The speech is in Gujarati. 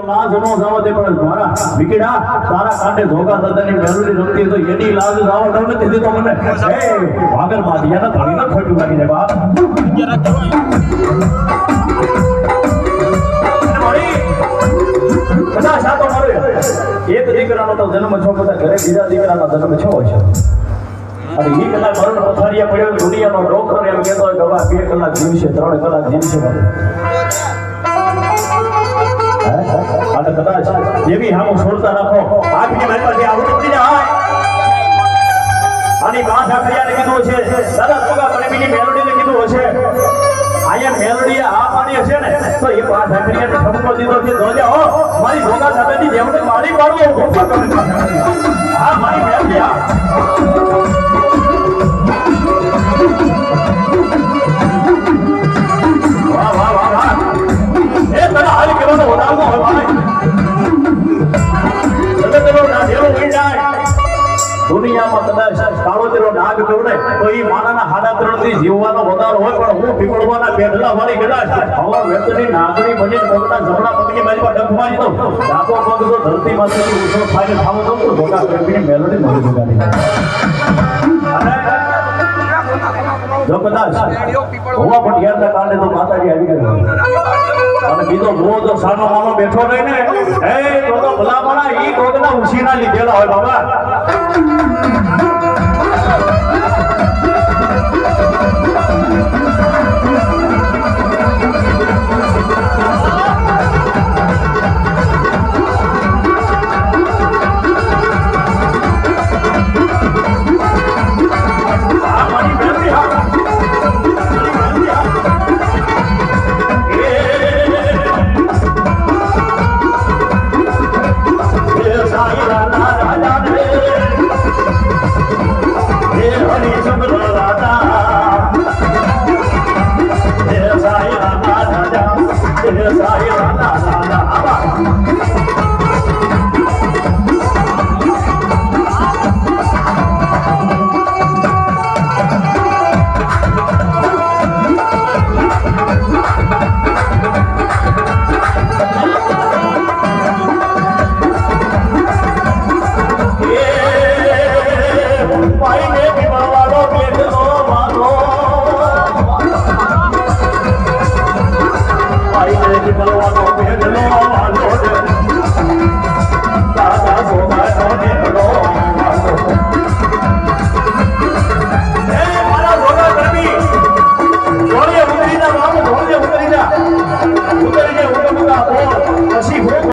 લાજનો જાવ દે પણ મારા વિકેડા તારા કાંડે ધોકા દાદાની મેલોડી રમતી તો એની લાજ જાવ નથી દીધો મને એ ભાગર માદિયાના ધણીને ખોટું લાગી જાય બાપ મારી કદાચ આ તો મારે એક દીકરાનો તો જન્મ છો બધા ઘરે બીજા દીકરાનો જન્મ છો છે અને ઈ કલાક મરણ પથારિયા પડ્યો દુનિયાનો ડોક્ટર એમ કહેતો હોય કે હવે 2 કલાક જીવશે 3 કલાક જીવશે અને કદાચ એવી હામું છોડતા રાખો આગની મારી પાસે આવડું પડી જાય આની બાદ આખરિયાને કીધું છે દાદા તોગા પરમીની મેલોડીને કીધું હશે આયા મેલોડી આ પાણી છે ને તો એ બાદ આખરિયાને ઠપકો દીધો છે જોજે હો મારી ભોગા દાદાની જેવડે મારી પાડવો ભોગા કરે આ મારી મેલોડી આ વાહ વાહ વાહ વાહ એ તને હાલ કેવાનો હોદાળો હોય ભાઈ સતતનો નાધેલો હોય જાય દુનિયામાં કદાચ કાળોતેરો નાગ કવડે તો ઈ માનાના હાડા ત્રણથી જીવવાનો વધારો હોય પણ હું પીપળવાના પેઢલા વાળી કદાચ હવા વેતની નાગરી બની પગના જમણા પગની મારી પર ડંખમાં જ તો ડાબો પગ તો ધરતીમાંથી ઊંચો થાય થાવો તો ભોગા પ્રેમીની મેલોડી મળી જગાડી અને જો કદાચ હોવા પણ યાદના કારણે તો માતાજી આવી ગઈ અને બીજો બહુ તો સાનો માનો બેઠો રહે ને એ તો ભલામણા ઈ કોકના ઉછીના લીધેલા હોય બાબા